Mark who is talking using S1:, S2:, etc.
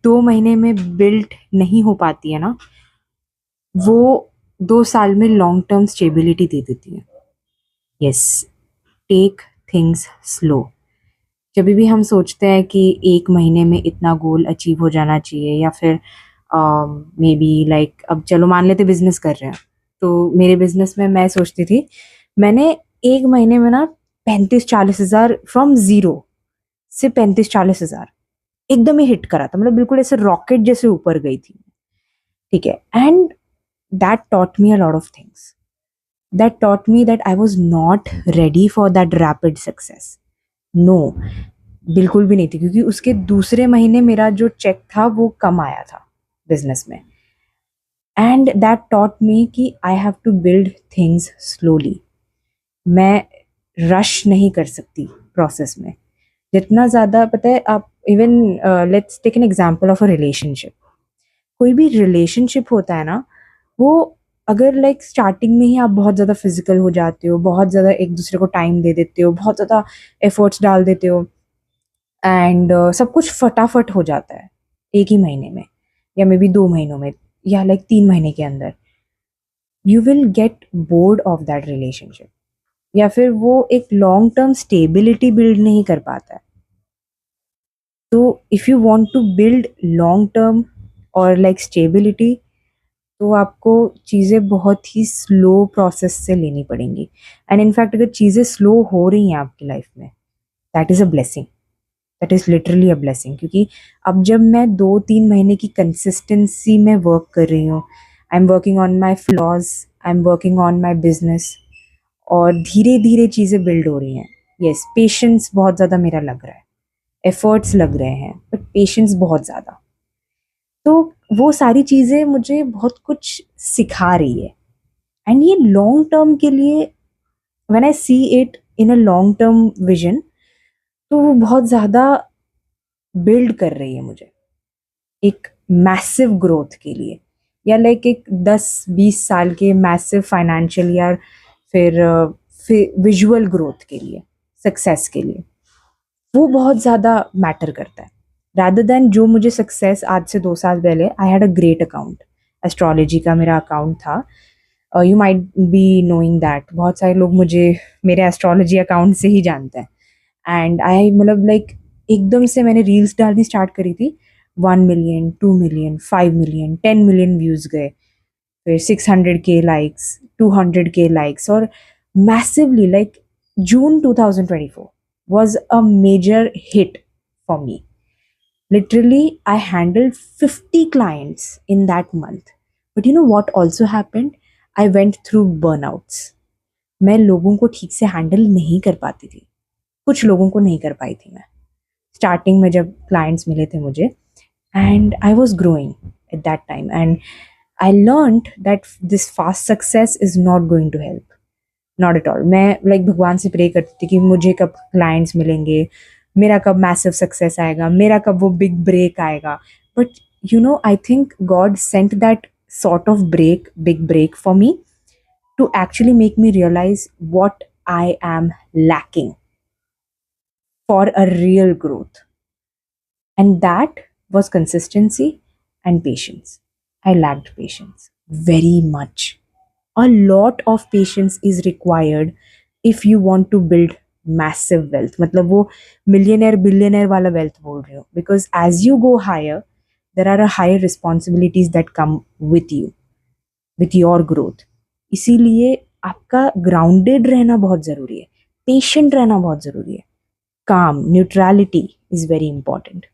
S1: 2 महीने में बिल्ड नहीं हो पाती है ना, वो 2 साल में लॉन्ग टर्म स्टेबिलिटी दे देती है। Yes, take things slow. जब भी हम सोचते हैं कि 1 महीने में इतना गोल अचीव हो जाना चाहिए, या फिर मे बी लाइक, अब चलो मान लेते बिजनेस कर रहे हैं, तो मेरे बिजनेस में मैं सोचती थी मैंने 1 महीने में ना 35-40 हज़ार फ्रॉम ज़ीरो से 35-40 हज़ार एकदम ही हिट करा था, मतलब बिल्कुल ऐसे रॉकेट जैसे ऊपर गई थी। ठीक है, and that taught me a lot of things. That taught me that I was not ready for that rapid success. No, बिल्कुल भी नहीं थी, क्योंकि उसके दूसरे महीने मेरा जो चेक था वो कम आया था बिजनेस में। एंड दैट टॉट मी कि I have to build things slowly. मैं रश नहीं कर सकती प्रोसेस में। जितना ज़्यादा, पता है आप, even let's take an example of a relationship. कोई भी रिलेशनशिप होता है ना, वो अगर लाइक स्टार्टिंग में ही आप बहुत ज़्यादा फिजिकल हो जाते हो, बहुत ज़्यादा एक दूसरे को टाइम दे देते हो, बहुत ज़्यादा एफर्ट्स डाल देते हो, एंड सब कुछ फटाफट हो जाता है 1 ही महीने में, या मे बी 2 महीनों में, या लाइक 3 महीने के अंदर, you will get bored of that relationship, या फिर वो एक लॉन्ग टर्म स्टेबिलिटी बिल्ड नहीं कर पाता है। तो if you want to build long term और लाइक स्टेबिलिटी, तो आपको चीज़ें बहुत ही स्लो प्रोसेस से लेनी पड़ेंगी। एंड इनफैक्ट अगर चीज़ें स्लो हो रही हैं आपकी लाइफ में, that is a blessing, that is literally a blessing. क्योंकि अब जब मैं 2-3 महीने की कंसिस्टेंसी में वर्क कर रही हूँ, I am working on my flaws, I am working on my business, और धीरे धीरे चीज़ें बिल्ड हो रही हैं। यस, पेशेंस बहुत ज़्यादा मेरा लग रहा है, एफर्ट्स लग रहे हैं, बट पेशेंस बहुत ज़्यादा। तो वो सारी चीज़ें मुझे बहुत कुछ सिखा रही है। एंड ये लॉन्ग टर्म के लिए, when I see it in a long term vision, तो वो बहुत ज़्यादा बिल्ड कर रही है मुझे एक मैसिव ग्रोथ के लिए, या लाइक एक 10-20 साल के मैसिव फाइनेंशियल या फिर विजुअल ग्रोथ के लिए, सक्सेस के लिए। वो बहुत ज़्यादा मैटर करता है, रादर देन जो मुझे सक्सेस आज से 2 साल पहले। I had a great account, astrology का मेरा अकाउंट था। You might be knowing that, बहुत सारे लोग मुझे मेरे एस्ट्रोलॉजी अकाउंट से ही जानते हैं। एंड आई, मतलब लाइक, एकदम से मैंने रील्स डालनी स्टार्ट करी थी, 1 million, 2 million, 5 million, 10 million views गए, फिर 600K लाइक्स, 200K लाइक्स, और massively like June 2024 was a major hit for me. Literally, I handled 50 clients in that month. But you know what also happened? I went through burnouts. मैं लोगों को ठीक से handle नहीं कर पाती थी, कुछ लोगों को नहीं कर पाई थी मैं स्टार्टिंग में जब क्लाइंट्स मिले थे मुझे। And I was growing at that time, and I learned that this fast success is not going to help, not at all. मैं लाइक भगवान से प्रे करती थी कि मुझे कब क्लाइंट्स मिलेंगे, मेरा कब मैसिव सक्सेस आएगा, मेरा कब वो बिग ब्रेक आएगा। But you know, I think God sent that sort of big break for me to actually make me realize what I am lacking for a real growth. And that was consistency and patience. I lacked patience very much. A lot of patience is required if you want to build massive wealth. मतलब वो millionaire billionaire वाला wealth बोल रही हूँ, because as you go higher, there are a higher responsibilities that come with you, with your growth. इसीलिए आपका grounded रहना बहुत ज़रूरी है, patient रहना बहुत ज़रूरी है, calm, neutrality is very important.